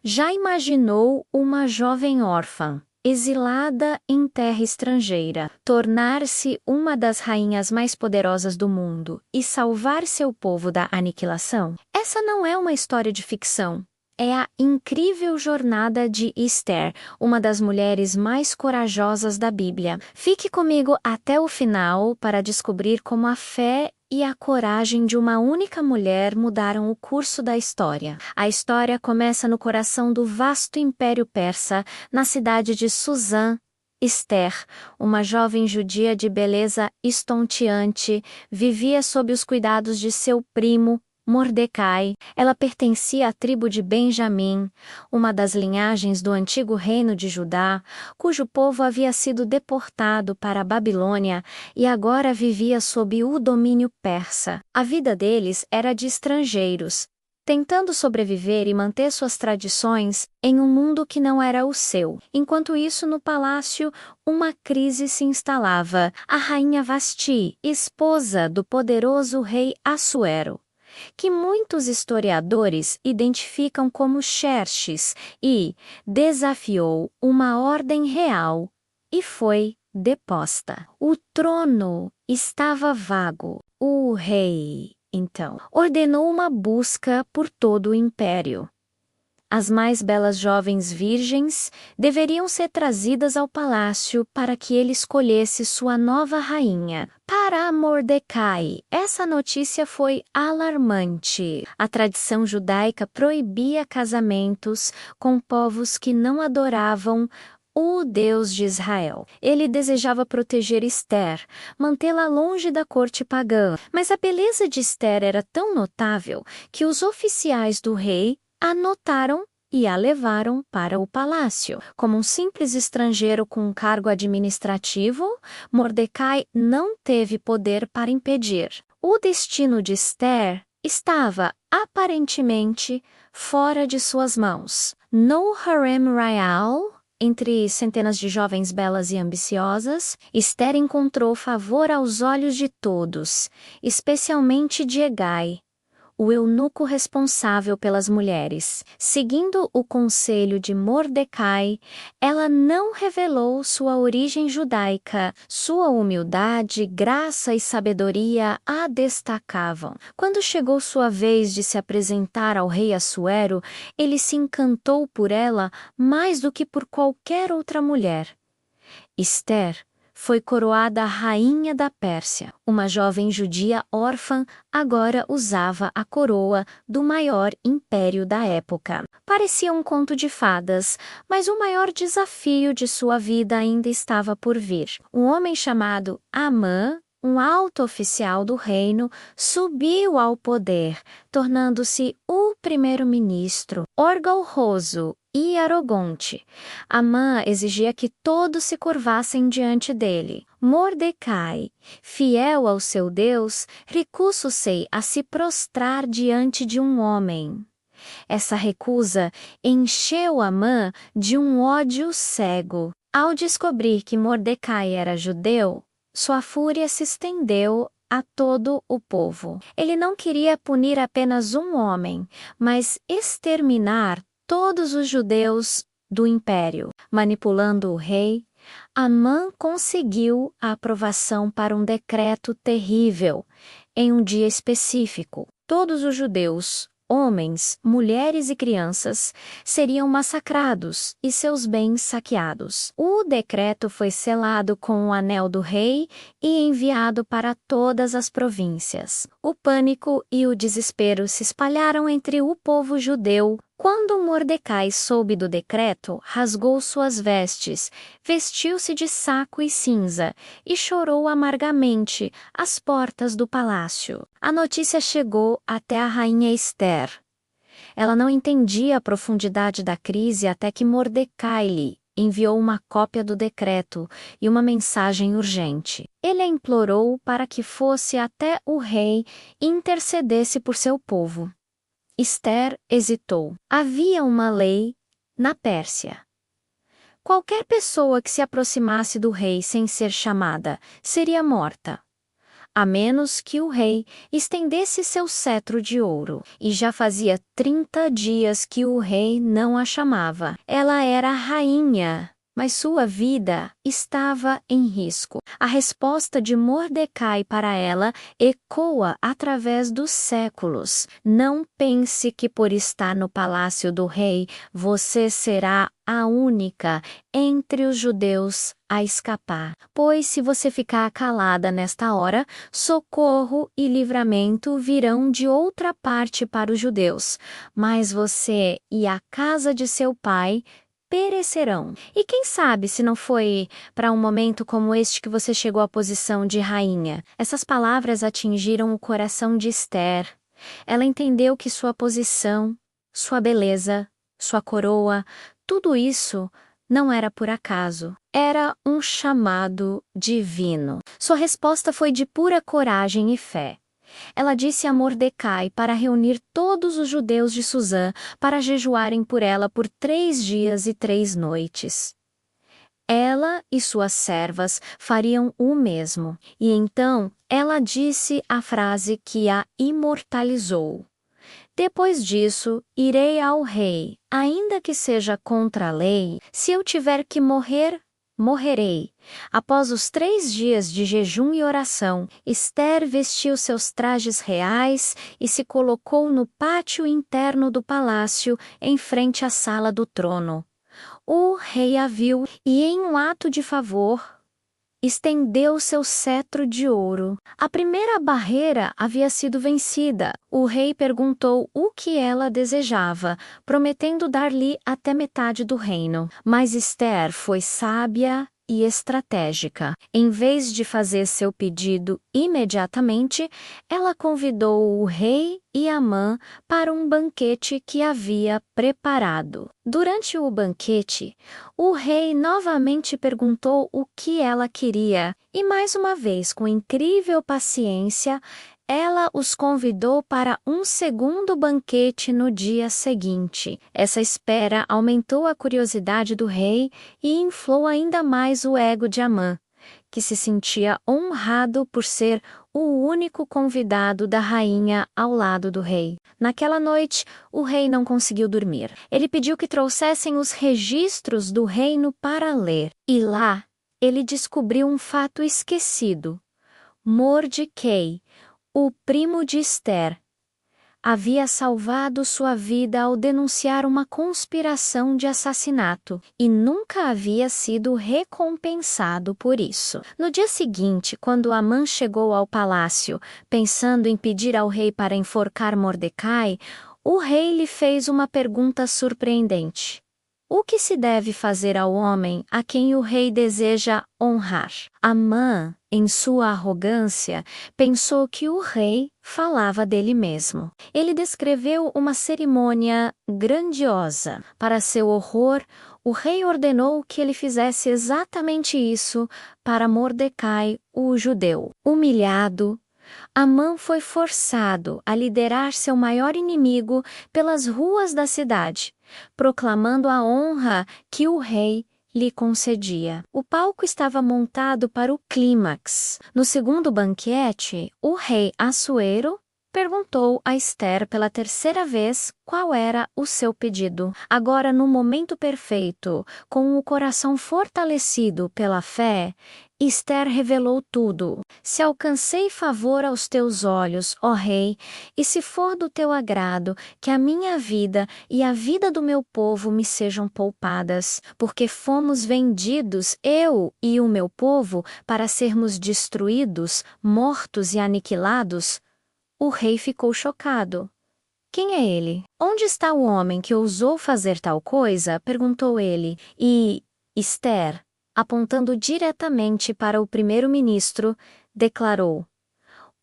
Já imaginou uma jovem órfã, exilada em terra estrangeira, tornar-se uma das rainhas mais poderosas do mundo e salvar seu povo da aniquilação? Essa não é uma história de ficção. É a incrível jornada de Esther, uma das mulheres mais corajosas da Bíblia. Fique comigo até o final para descobrir como a fé e a coragem de uma única mulher mudaram o curso da história. A história começa no coração do vasto Império Persa, na cidade de Suzã. Esther, uma jovem judia de beleza estonteante, vivia sob os cuidados de seu primo, Mordecai. Ela pertencia à tribo de Benjamim, uma das linhagens do antigo reino de Judá, cujo povo havia sido deportado para a Babilônia e agora vivia sob o domínio persa. A vida deles era de estrangeiros, tentando sobreviver e manter suas tradições em um mundo que não era o seu. Enquanto isso, no palácio, uma crise se instalava. A rainha Vasti, esposa do poderoso rei Assuero, que muitos historiadores identificam como Xerxes, e desafiou uma ordem real e foi deposta. O trono estava vago. O rei, então, ordenou uma busca por todo o império. As mais belas jovens virgens deveriam ser trazidas ao palácio para que ele escolhesse sua nova rainha. Para Mordecai, essa notícia foi alarmante. A tradição judaica proibia casamentos com povos que não adoravam o Deus de Israel. Ele desejava proteger Esther, mantê-la longe da corte pagã. Mas a beleza de Esther era tão notável que os oficiais do rei a notaram e a levaram para o palácio. Como um simples estrangeiro com um cargo administrativo, Mordecai não teve poder para impedir. O destino de Esther estava, aparentemente, fora de suas mãos. No harem royal, entre centenas de jovens belas e ambiciosas, Esther encontrou favor aos olhos de todos, especialmente de Hegai, o eunuco responsável pelas mulheres. Seguindo o conselho de Mordecai, ela não revelou sua origem judaica. Sua humildade, graça e sabedoria a destacavam. Quando chegou sua vez de se apresentar ao rei Assuero, ele se encantou por ela mais do que por qualquer outra mulher. Esther foi coroada rainha da Pérsia. Uma jovem judia órfã agora usava a coroa do maior império da época. Parecia um conto de fadas, mas o maior desafio de sua vida ainda estava por vir. Um homem chamado Amã, um alto oficial do reino, subiu ao poder, tornando-se o primeiro-ministro, orgulhoso e arrogante. Amã exigia que todos se curvassem diante dele. Mordecai, fiel ao seu Deus, recusou-se a se prostrar diante de um homem. Essa recusa encheu Amã de um ódio cego. Ao descobrir que Mordecai era judeu, sua fúria se estendeu a todo o povo. Ele não queria punir apenas um homem, mas exterminar todos os judeus do império. Manipulando o rei, Amã conseguiu a aprovação para um decreto terrível. Em um dia específico, todos os judeus, homens, mulheres e crianças, seriam massacrados e seus bens saqueados. O decreto foi selado com o anel do rei e enviado para todas as províncias. O pânico e o desespero se espalharam entre o povo judeu. Quando Mordecai soube do decreto, rasgou suas vestes, vestiu-se de saco e cinza e chorou amargamente às portas do palácio. A notícia chegou até a rainha Esther. Ela não entendia a profundidade da crise até que Mordecai lhe enviou uma cópia do decreto e uma mensagem urgente. Ele a implorou para que fosse até o rei e intercedesse por seu povo. Esther hesitou. Havia uma lei na Pérsia. Qualquer pessoa que se aproximasse do rei sem ser chamada seria morta. a menos que o rei estendesse seu cetro de ouro. E já fazia 30 dias que o rei não a chamava. Ela era rainha, mas sua vida estava em risco. A resposta de Mordecai para ela ecoa através dos séculos. Não pense que por estar no palácio do rei, você será a única entre os judeus a escapar. Pois se você ficar calada nesta hora, socorro e livramento virão de outra parte para os judeus. Mas você e a casa de seu pai perecerão. E quem sabe se não foi para um momento como este que você chegou à posição de rainha? Essas palavras atingiram o coração de Esther. Ela entendeu que sua posição, sua beleza, sua coroa, tudo isso não era por acaso. Era um chamado divino. Sua resposta foi de pura coragem e fé. Ela disse a Mordecai para reunir todos os judeus de Susã para jejuarem por ela por 3 dias e 3 noites. Ela e suas servas fariam o mesmo, e então ela disse a frase que a imortalizou. Depois disso, irei ao rei, ainda que seja contra a lei, se eu tiver que morrer, morrerei. Após os 3 dias de jejum e oração, Esther vestiu seus trajes reais e se colocou no pátio interno do palácio, em frente à sala do trono. O rei a viu e, em um ato de favor, estendeu seu cetro de ouro. A primeira barreira havia sido vencida. O rei perguntou o que ela desejava, prometendo dar-lhe até metade do reino. Mas Esther foi sábia e estratégica. Em vez de fazer seu pedido imediatamente, ela convidou o rei e Amã para um banquete que havia preparado. Durante o banquete, o rei novamente perguntou o que ela queria e, mais uma vez, com incrível paciência, ela os convidou para um segundo banquete no dia seguinte. Essa espera aumentou a curiosidade do rei e inflou ainda mais o ego de Amã, que se sentia honrado por ser o único convidado da rainha ao lado do rei. Naquela noite, o rei não conseguiu dormir. Ele pediu que trouxessem os registros do reino para ler. E lá, ele descobriu um fato esquecido. Mordecai, o primo de Esther, havia salvado sua vida ao denunciar uma conspiração de assassinato e nunca havia sido recompensado por isso. No dia seguinte, quando Amã chegou ao palácio, pensando em pedir ao rei para enforcar Mordecai, o rei lhe fez uma pergunta surpreendente. O que se deve fazer ao homem a quem o rei deseja honrar? Amã, em sua arrogância, pensou que o rei falava dele mesmo. Ele descreveu uma cerimônia grandiosa. Para seu horror, o rei ordenou que ele fizesse exatamente isso para Mordecai, o judeu. Humilhado, Amã foi forçado a liderar seu maior inimigo pelas ruas da cidade, proclamando a honra que o rei lhe concedia. O palco estava montado para o clímax. No segundo banquete, o rei Assuero perguntou a Esther pela terceira vez qual era o seu pedido. Agora, no momento perfeito, com o coração fortalecido pela fé, Esther revelou tudo. Se alcancei favor aos teus olhos, ó rei, e se for do teu agrado, que a minha vida e a vida do meu povo me sejam poupadas, porque fomos vendidos, eu e o meu povo, para sermos destruídos, mortos e aniquilados. O rei ficou chocado. Quem é ele? Onde está o homem que ousou fazer tal coisa? Perguntou ele. E Esther, apontando diretamente para o primeiro-ministro, declarou: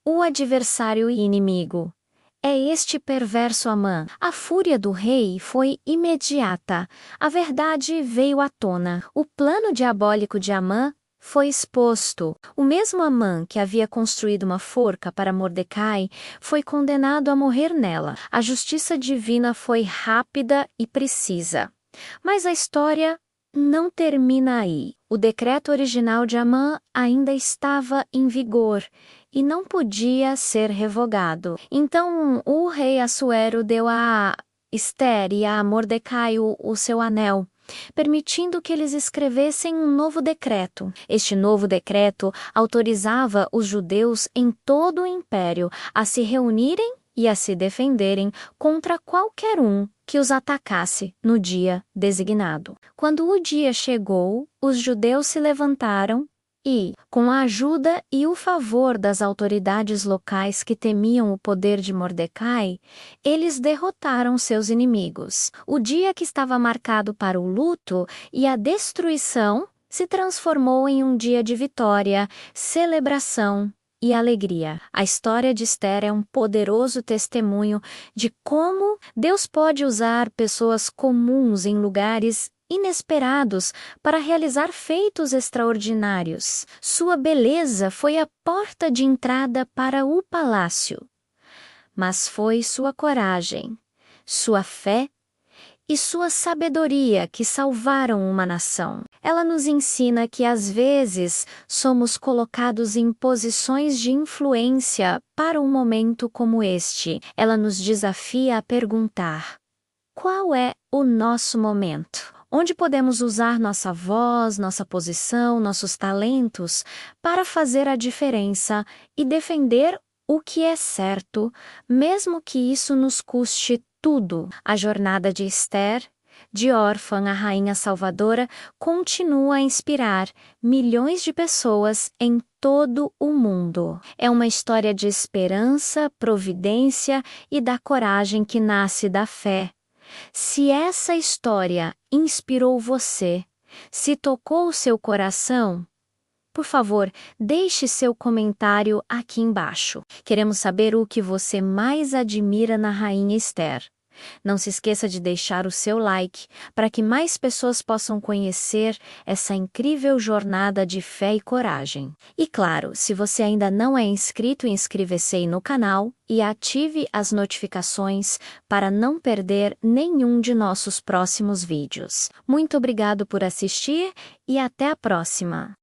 o adversário e inimigo é este perverso Amã. A fúria do rei foi imediata. A verdade veio à tona. O plano diabólico de Amã foi exposto. O mesmo Amã que havia construído uma forca para Mordecai foi condenado a morrer nela. A justiça divina foi rápida e precisa. Mas a história não termina aí. O decreto original de Amã ainda estava em vigor e não podia ser revogado. Então o rei Assuero deu a Ester e a Mordecai o seu anel, permitindo que eles escrevessem um novo decreto. Este novo decreto autorizava os judeus em todo o império a se reunirem e a se defenderem contra qualquer um que os atacasse no dia designado. Quando o dia chegou, os judeus se levantaram e, com a ajuda e o favor das autoridades locais que temiam o poder de Mordecai, eles derrotaram seus inimigos. O dia que estava marcado para o luto e a destruição se transformou em um dia de vitória, celebração e alegria. A história de Ester é um poderoso testemunho de como Deus pode usar pessoas comuns em lugares inesperados para realizar feitos extraordinários. Sua beleza foi a porta de entrada para o palácio, mas foi sua coragem, sua fé e sua sabedoria que salvaram uma nação. Ela nos ensina que às vezes somos colocados em posições de influência para um momento como este. Ela nos desafia a perguntar: qual é o nosso momento? Onde podemos usar nossa voz, nossa posição, nossos talentos para fazer a diferença e defender o que é certo, mesmo que isso nos custe tudo. A jornada de Ester, de órfã a rainha salvadora, continua a inspirar milhões de pessoas em todo o mundo. É uma história de esperança, providência e da coragem que nasce da fé. Se essa história inspirou você, se tocou o seu coração, por favor, deixe seu comentário aqui embaixo. Queremos saber o que você mais admira na Rainha Ester. Não se esqueça de deixar o seu like para que mais pessoas possam conhecer essa incrível jornada de fé e coragem. E claro, se você ainda não é inscrito, inscreva-se aí no canal e ative as notificações para não perder nenhum de nossos próximos vídeos. Muito obrigado por assistir e até a próxima!